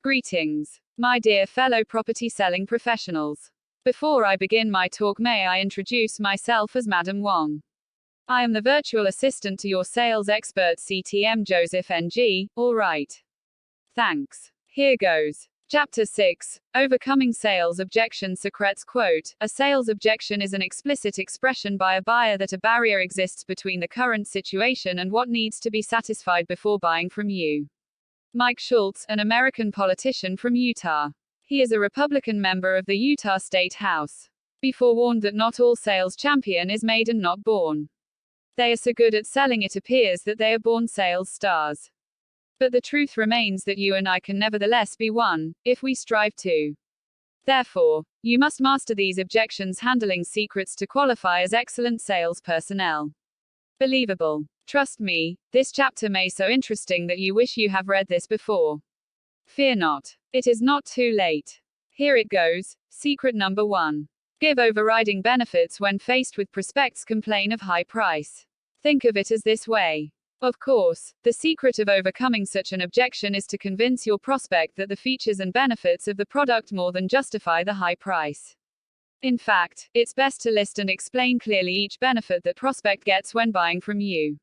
Greetings, my dear fellow property selling professionals. Before I begin my talk, may I introduce myself as Madam Wong. I am the virtual assistant to your sales expert CTM Joseph NG, all right. Thanks. Here goes. Chapter 6, Overcoming Sales Objection Secrets. Quote, a sales objection is an explicit expression by a buyer that a barrier exists between the current situation and what needs to be satisfied before buying from you. Mike Schultz, an American politician from Utah. He is a Republican member of the Utah State House. Be forewarned that not all sales champion is made and not born. They are so good at selling it appears that they are born sales stars. But the truth remains that you and I can nevertheless be one, if we strive to. Therefore, you must master these objections handling secrets to qualify as excellent sales personnel. Believable. Trust me, this chapter may so interesting that you wish you have read this before. Fear not. It is not too late. Here it goes. Secret number 1. Give overriding benefits when faced with prospects complain of high price. Think of it as this way. Of course, the secret of overcoming such an objection is to convince your prospect that the features and benefits of the product more than justify the high price. In fact, it's best to list and explain clearly each benefit that prospect gets when buying from you,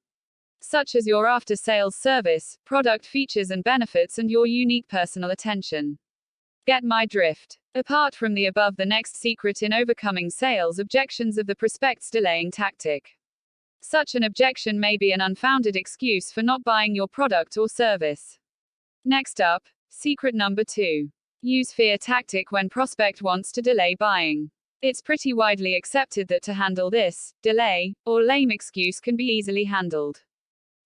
such as your after-sales service, product features and benefits, and your unique personal attention. Get my drift? Apart from the above, the next secret in overcoming sales objections of the prospect's delaying tactic. Such an objection may be an unfounded excuse for not buying your product or service. Next up, secret number 2. Use fear tactic when prospect wants to delay buying. It's pretty widely accepted that to handle this, delay, or lame excuse can be easily handled.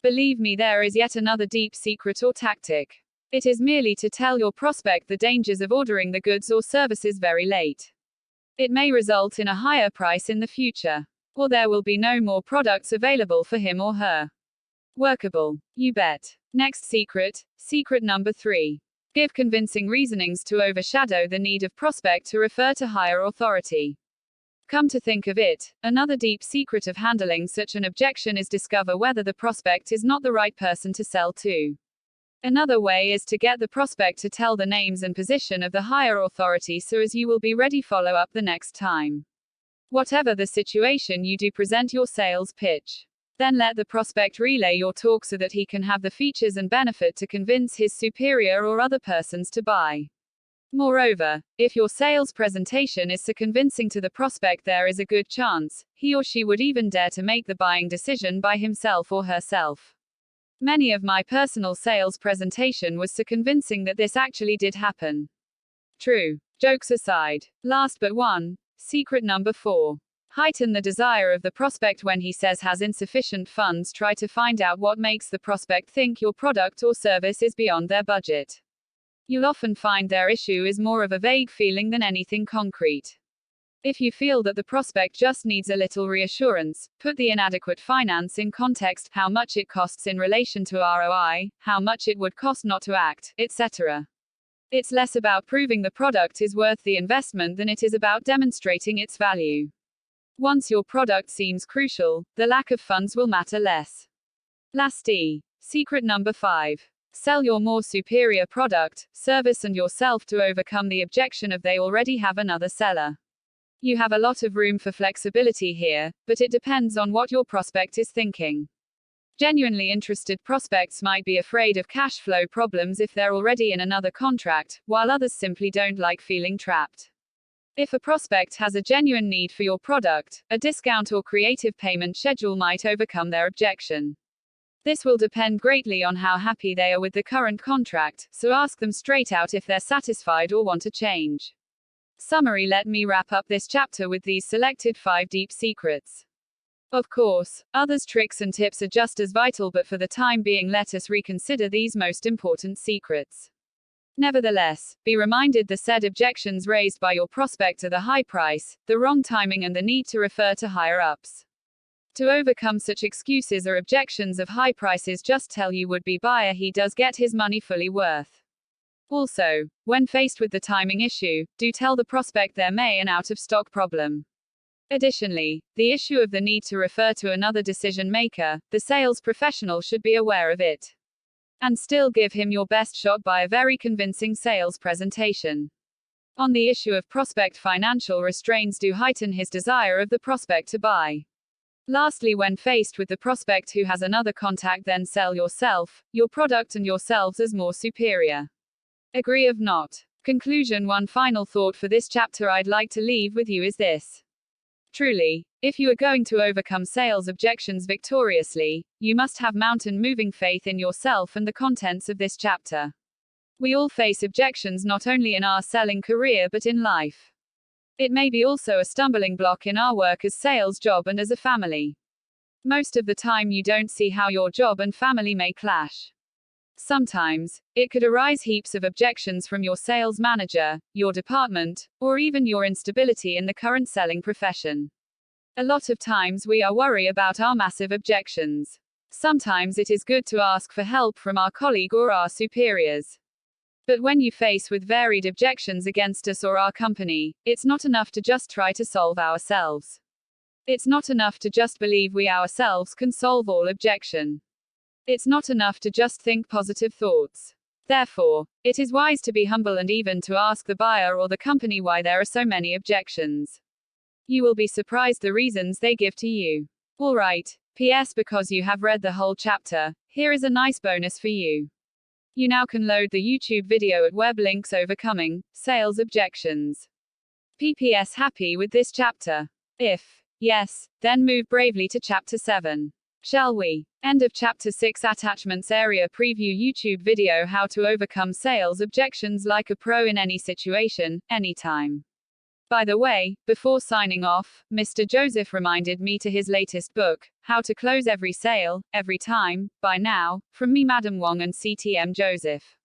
Believe me, there is yet another deep secret or tactic. It is merely to tell your prospect the dangers of ordering the goods or services very late. It may result in a higher price in the future, or there will be no more products available for him or her. Workable. You bet. Next secret, secret number 3. Give convincing reasonings to overshadow the need of prospect to refer to higher authority. Come to think of it, another deep secret of handling such an objection is discover whether the prospect is not the right person to sell to. Another way is to get the prospect to tell the names and position of the higher authority so as you will be ready follow up the next time. Whatever the situation, you do present your sales pitch. Then let the prospect relay your talk so that he can have the features and benefit to convince his superior or other persons to buy. Moreover, if your sales presentation is so convincing to the prospect, there is a good chance he or she would even dare to make the buying decision by himself or herself. Many of my personal sales presentation was so convincing that this actually did happen. True. Jokes aside. Last but one. Secret number 4. Heighten the desire of the prospect when he says has insufficient funds. Try to find out what makes the prospect think your product or service is beyond their budget. You'll often find their issue is more of a vague feeling than anything concrete. If you feel that the prospect just needs a little reassurance, put the inadequate finance in context, how much it costs in relation to ROI, how much it would cost not to act, etc. It's less about proving the product is worth the investment than it is about demonstrating its value. Once your product seems crucial, the lack of funds will matter less. Lastly, secret number 5. Sell your more superior product, service and yourself to overcome the objection of they already have another seller. You have a lot of room for flexibility here, but it depends on what your prospect is thinking. Genuinely interested prospects might be afraid of cash flow problems if they're already in another contract, while others simply don't like feeling trapped. If a prospect has a genuine need for your product, a discount or creative payment schedule might overcome their objection. This will depend greatly on how happy they are with the current contract, so ask them straight out if they're satisfied or want a change. Summary: let me wrap up this chapter with these selected 5 deep secrets. Of course, others' tricks and tips are just as vital, but for the time being, let us reconsider these most important secrets. Nevertheless, be reminded the said objections raised by your prospect are the high price, the wrong timing, and the need to refer to higher ups. To overcome such excuses or objections of high prices, just tell you would-be buyer he does get his money fully worth. Also, when faced with the timing issue, do tell the prospect there may an out-of-stock problem. Additionally, the issue of the need to refer to another decision maker, the sales professional should be aware of it. and still give him your best shot by a very convincing sales presentation. On the issue of prospect, financial restraints do heighten his desire of the prospect to buy. Lastly, when faced with the prospect who has another contact, then sell yourself, your product and yourselves as more superior. Agree or not? Conclusion. One final thought for this chapter I'd like to leave with you is this. Truly, if you are going to overcome sales objections victoriously, you must have mountain-moving faith in yourself and the contents of this chapter. We all face objections not only in our selling career but in life. It may be also a stumbling block in our work as sales job and as a family. Most of the time you don't see how your job and family may clash. Sometimes, it could arise heaps of objections from your sales manager, your department, or even your instability in the current selling profession. A lot of times we are worried about our massive objections. Sometimes it is good to ask for help from our colleague or our superiors. But when you face with varied objections against us or our company, it's not enough to just try to solve ourselves. It's not enough to just believe we ourselves can solve all objection. It's not enough to just think positive thoughts. Therefore, it is wise to be humble and even to ask the buyer or the company why there are so many objections. You will be surprised the reasons they give to you. Alright, PS, because you have read the whole chapter, here is a nice bonus for you. You now can load the YouTube video at web links overcoming sales objections. PPS, happy with this chapter? If yes, then move bravely to chapter 7. Shall we? End of chapter 6. Attachments area preview YouTube video how to overcome sales objections like a pro in any situation, anytime. By the way, before signing off, Mr. Joseph reminded me to his latest book, How to Close Every Sale, Every Time, by now, from me Madam Wong and CTM Joseph.